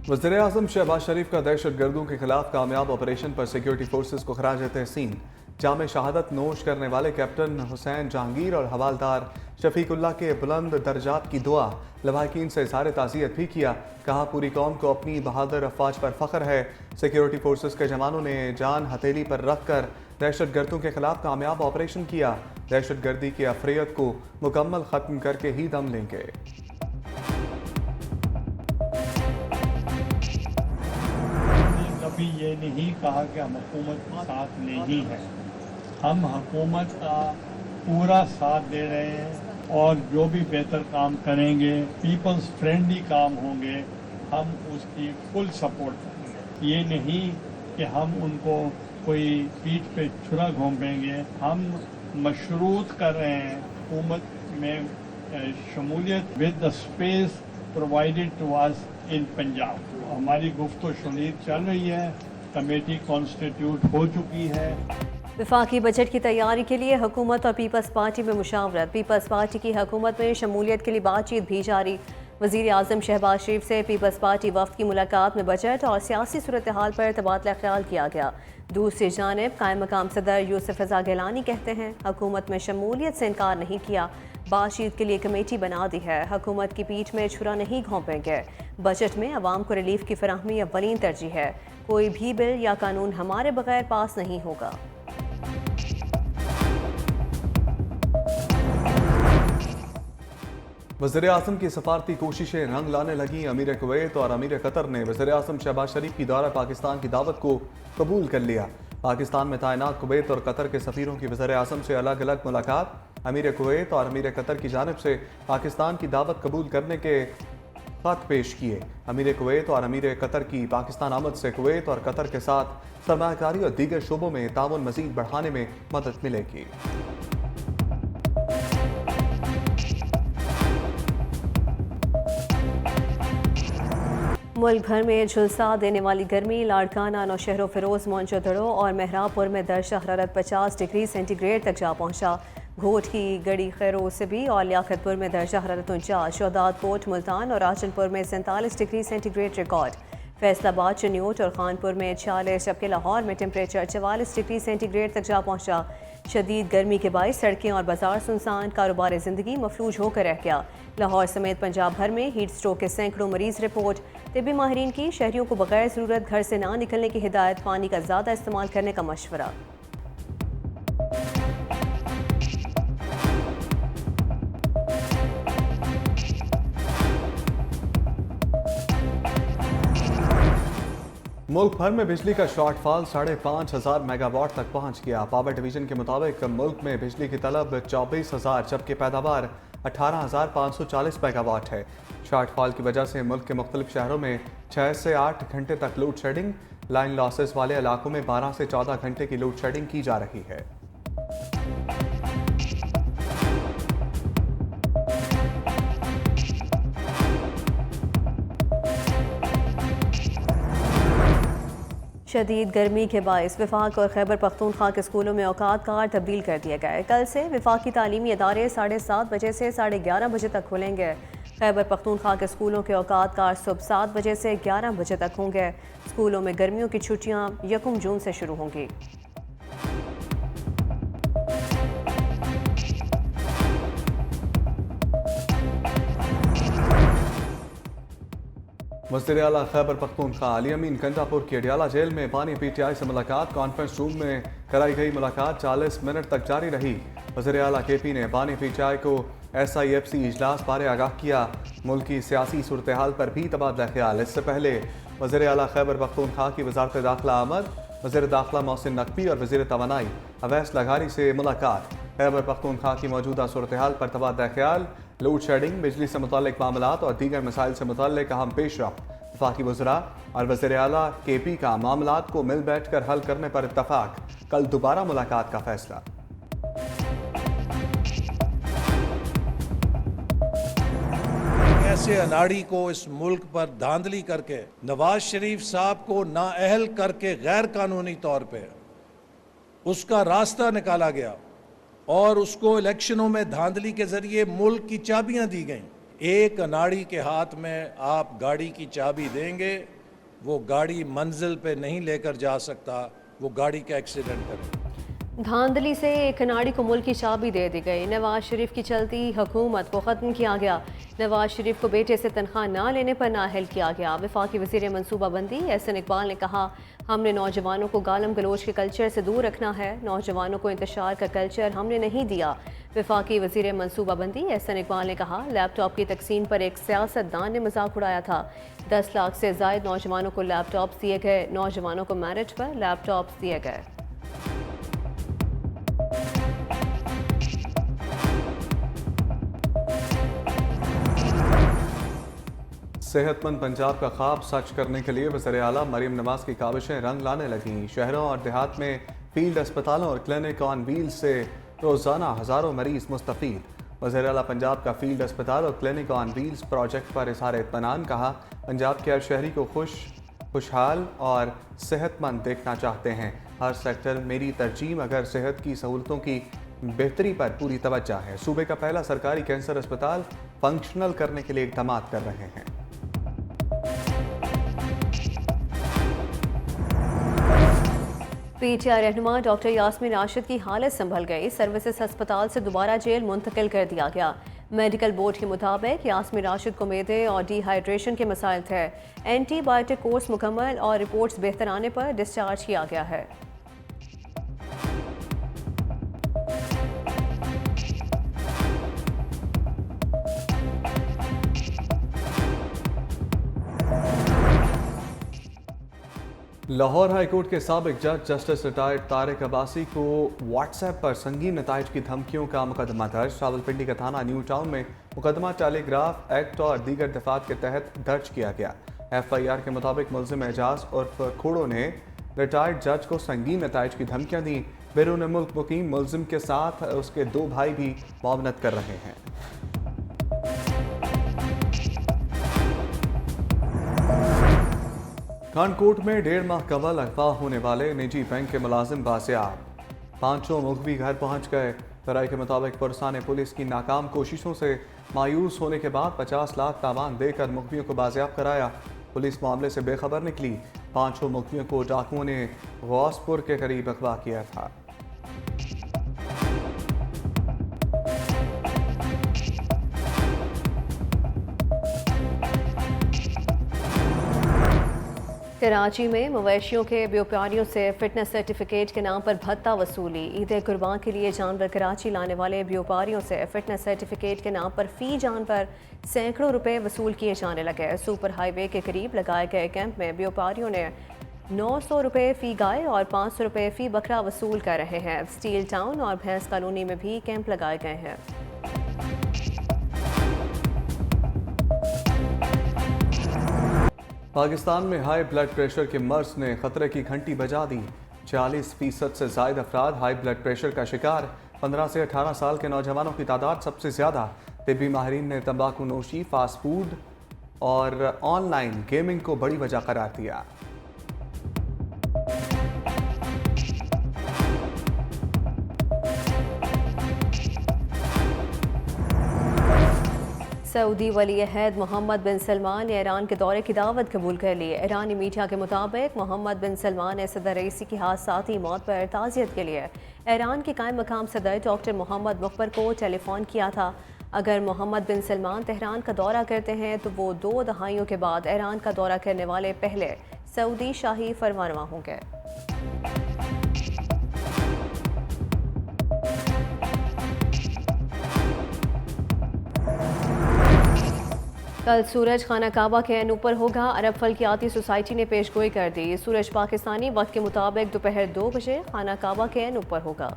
वज़ीर-ए-आज़म शहबाज शरीफ का दहशत गर्दों के खिलाफ कामयाब ऑपरेशन पर सिक्योरिटी फोर्सेस को खराज तहसीन। जाम शहादत नोश करने वाले कैप्टन हुसैन जहांगीर और हवालदार शफीकुल्लाह के बुलंद दर्जात की दुआ। लवाहिकीन से इज़हार ताज़ियत भी किया। कहा पूरी कौम को अपनी बहादुर अफवाज पर फख्र है। सिक्योरिटी फोर्सेस के जवानों ने जान हथेली पर रख कर दहशत गर्दों के खिलाफ कामयाब ऑपरेशन किया। दहशत गर्दी की अफरियत को मुकम्मल ख़त्म करके ही दम लेंगे। कभी ये नहीं कहा कि हम हुकूमत का साथ नहीं है। हम हुकूमत का पूरा साथ दे रहे हैं और जो भी बेहतर काम करेंगे, पीपल्स फ्रेंडली काम होंगे, हम उसकी फुल सपोर्ट करेंगे। ये नहीं कि हम उनको कोई पीठ पे छुरा घोंपेंगे। हम मशरूत कर रहे हैं हुकूमत में शमूलियत with the space provided to us in Punjab. हमारी गुफ्तो शुनीद चल रही है, कमेटी कॉन्स्टिट्यूट हो चुकी है। वफाकी बजट की तैयारी के लिए हुकूमत और पीपल्स पार्टी में मुशावरत। पीपल्स पार्टी की हुकूमत में शमूलियत के लिए बातचीत भी जारी। वज़ीर आज़म शहबाज शरीफ से पीपल्स पार्टी वफ़द की मुलाकात में बजट और सियासी सूरत हाल पर तबादला ख्याल किया गया। दूसरी जानिब कायम मकाम सदर यूसुफ रज़ा गिलानी कहते हैं हुकूमत में शमूलियत से इनकार नहीं किया, बातचीत के लिए कमेटी बना दी है, हुकूमत की पीठ में छुरा नहीं घोंपेंगे। बजट में अवाम को रिलीफ की फराहमी अव्वलीन तरजीह है। कोई भी बिल या कानून हमारे बगैर पास नहीं होगा। वज़ीर-ए-आज़म की सफारती कोशिशें रंग लाने लगी। अमीर कुवैत और अमीर कतर ने वज़ीर-ए-आज़म शहबाज शरीफ की दौरा पाकिस्तान की दावत को कबूल कर लिया। पाकिस्तान में तैनात कुवैत और कतर के सफ़ीरों की वज़ीर-ए-आज़म से अलग अलग मुलाकात। अमीर कुवैत और अमीर कतर की जानिब से पाकिस्तान की दावत कबूल करने के खत पेश किए। अमीर कुवैत और अमीर कतर की पाकिस्तान आमद से कुवैत और कतर के साथ सरमायाकारी और दीगर शोबों में ताउन मज़ीद बढ़ाने में मदद मिलेगी। मुल्क भर में झुलसा देने वाली गर्मी। लाड़काना, नौशहरों, फिरोज, मोहनजोदड़ो और मेहराबपुर में दर्जा हरारत 50 डिग्री सेंटीग्रेड तक जा पहुंचा। घोट की गड़ी खैरो से भी और लियाकतपुर में दर्जा हरारत 49, शहदाद, कोट, मुल्तान और राजनपुर में 47 degree centigrade record. Faisalabad, Chiniot और खानपुर में 46, जबकि लाहौर में टेम्परेचर 44 डिग्री सेंटीग्रेड तक जा पहुंचा। शदीद गर्मी के बायस सड़कें और बाजार सुनसान, कारोबार ज़िंदगी मफलूज होकर रह गया। लाहौर समेत पंजाब भर में हीट स्ट्रोक के सैकड़ों मरीज रिपोर्ट। तिब्बी माहिरीन की शहरियों को बगैर ज़रूरत घर से ना निकलने की हिदायत, पानी का ज़्यादा इस्तेमाल करने का मशवरा। मुल्क भर में बिजली का शॉर्टफॉल 5,500 मेगावाट तक पहुंच गया। पावर डिवीजन के मुताबिक मुल्क में बिजली की तलब 24,000 जबकि पैदावार 18,540 मेगावाट है। शॉर्टफॉल की वजह से मुल्क के मुख्तलिफ शहरों में 6 से 8 घंटे तक लोड शेडिंग, लाइन लॉसेस वाले इलाकों में 12 से 14 घंटे की लोड शेडिंग की जा रही है। शदीद गर्मी के बायस विफाक और खैबर पख्तूनख्वा के स्कूलों में औकात कार तब्दील कर दिए गए। कल से विफाकी तालीमी इदारे 7:30 बजे से 11:30 बजे तक खुलेंगे। खैबर पख्तूनख्वा के स्कूलों के औकात कार सुबह 7 बजे से 11 बजे तक होंगे। स्कूलों में गर्मियों की छुट्टियां 1 जून से शुरू होंगी। वज़ीर आला खैबर पख्तूनख्वा अली अमीन कंजापुर की अडियाला जेल में बानी PTI से मुलाकात। कॉन्फ्रेंस रूम में कराई गई मुलाकात 40 मिनट तक जारी रही। वज़ीर आला KP ने बानी PTI को SIFC इजलास बारे आगाह किया। मुल्क की सियासी सूरत हाल पर भी तबादला ख्याल। इससे पहले वज़ीर आला खैबर पख्तूनख्वा की वज़ारत दाखिला अहमद, वज़ीर दाखिला मोहसिन नकवी और वज़ीर तवानाई अवैस लगारी से मुलाकात। खैबर पख्तूनख्वा की मौजूदा सूरत हाल पर तबादला ख्याल, लोड शेडिंग, बिजली से मुताल्लिक मामलात और दीगर मसाइल से मुताल्लिक अहम पेशरफ्त। वफाकी वज़रा और वज़ीर आला KP का मामलात को मिल बैठ कर हल करने पर इत्तफाक। कल दोबारा मुलाकात का फैसला। ऐसे अनाड़ी को इस मुल्क पर धांधली करके नवाज शरीफ साहब को नाअहल करके गैर कानूनी तौर पे उसका रास्ता निकाला गया और उसको इलेक्शनों में धांधली के जरिए मुल्क की चाबियां दी गईं। एक अनाड़ी के हाथ में आप गाड़ी की चाबी देंगे, वो गाड़ी मंजिल पे नहीं लेकर जा सकता, वो गाड़ी का एक्सीडेंट करे। धांधली से एक नाड़ी को मुल्क की चाबी दे दी गई। नवाज शरीफ की चलती हुकूमत को ख़त्म किया गया। नवाज शरीफ को बेटे से तनख्वाह ना लेने पर नाअहल किया गया। वफाकी वज़ीर मनसूबाबंदी एहसन इकबाल ने कहा, हमने नौजवानों को गालम गलोच के कल्चर से दूर रखना है। नौजवानों को इंतशार का कल्चर हमने नहीं दिया। वफाकी वज़ीर मनसूबाबंदी एहसन इकबाल ने कहा, लैपटॉप की तकसीम पर एक सियासतदान ने मजाक उड़ाया था। 10 लाख से ज़ायद नौजवानों को लैपटॉप दिए गए। नौजवानों को मेरिट पर लैपटॉप दिए गए। सेहतमंद पंजाब का ख्वाब सच करने के लिए वज़ीर आला मरीम नवाज की काविशें रंग लाने लगीं। शहरों और देहात में फील्ड अस्पतालों और क्लिनिक ऑन व्हील से रोज़ाना हज़ारों मरीज मुस्तफ़ीद। वज़ीर आला पंजाब का फील्ड अस्पताल और क्लिनिक ऑन व्हील्स प्रोजेक्ट पर इज़हार इत्मीनान। कहा, पंजाब के हर शहरी को खुशहाल और सेहतमंद देखना चाहते हैं। हर सेक्टर मेरी तरजीह, मगर सेहत की सहूलतों की बेहतरी पर पूरी तवज्जो है। सूबे का पहला सरकारी कैंसर अस्पताल फंक्शनल करने के लिए इक़दाम कर रहे हैं। पीटीआई रहनुमा डॉक्टर यास्मीन राशिद की हालत संभल गई। सर्विसेज अस्पताल से दोबारा जेल मुंतकिल कर दिया गया। मेडिकल बोर्ड के मुताबिक यास्मीन राशिद को मैदे और डिहाइड्रेशन के मसाइल थे। एंटीबायोटिक कोर्स मुकम्मल और रिपोर्ट्स बेहतर आने पर डिस्चार्ज किया गया है। लाहौर हाई कोर्ट के साबिक जज जस्टिस रिटायर्ड तारिक अब्बासी को व्हाट्सएप पर संगीन नताइज की धमकियों का मुकदमा दर्ज। रावलपिंडी का थाना न्यू टाउन में मुकदमा टेलीग्राफ एक्ट और दीगर दफात के तहत दर्ज किया गया। FIR के मुताबिक मुल्जिम एजाज उर्फ खोड़ो ने रिटायर्ड जज को संगीन नताइज की धमकियां दी। बैरून मुल्क मुकीम मुल्जिम के साथ उसके 2 भाई भी मुआवनत कर रहे हैं। खानकोट में 1.5 माह कबल अगवा होने वाले निजी बैंक के मुलाजिम बाजियाब। 5 मुखबी घर पहुंच गए। तराई के मुताबिक पुरसा ने पुलिस की नाकाम कोशिशों से मायूस होने के बाद 50 लाख तावान देकर मुखबियों को बाजियाब कराया। पुलिस मामले से बेखबर निकली। 5 मुखबियों को डाकुओं ने गौसपुर के करीब अगवा किया था। कराची में मवेशियों के व्यापारियों से फिटनेस सर्टिफिकेट के नाम पर भत्ता वसूली। ईद कुर्बान के लिए जानवर कराची लाने वाले व्यापारियों से फिटनेस सर्टिफिकेट के नाम पर फी जानवर सैकड़ों रुपए वसूल किए जाने लगे। सुपर हाईवे के करीब लगाए गए कैंप में व्यापारियों ने 900 रुपये फ़ी गाय और 500 रुपये फ़ी बकरा वसूल कर रहे हैं। स्टील टाउन और भैंस कॉलोनी में भी कैंप लगाए गए हैं। पाकिस्तान में हाई ब्लड प्रेशर के मर्ज ने खतरे की घंटी बजा दी। 40% से ज़ायद अफराद हाई ब्लड प्रेशर का शिकार। 15 से 18 साल के नौजवानों की तादाद सबसे ज़्यादा। तिब्बी माहिरीन ने तंबाकू नोशी, फास्ट फूड और ऑनलाइन गेमिंग को बड़ी वजह करार दिया। सऊदी वली अहद मोहम्मद बिन सलमान ने ईरान के दौरे की दावत कबूल कर ली। ईरानी मीडिया के मुताबिक मोहम्मद बिन सलमान ने सदर रईसी की हादसाती मौत पर ताज़ियत के लिए ईरान के कायम मकाम सदर डॉक्टर मोहम्मद मुखबर को टेलीफोन किया था। अगर मोहम्मद बिन सलमान तेहरान का दौरा करते हैं तो वो 2 दहाइयों के बाद ईरान का दौरा करने वाले पहले सऊदी शाही फरमानवा होंगे। कल सूरज खाना काबा के एन ऊपर होगा। अरब फल्कियाती सोसाइटी ने पेशगोई कर दी। सूरज पाकिस्तानी वक्त के मुताबिक दोपहर 2 बजे खाना काबा के एन ऊपर होगा।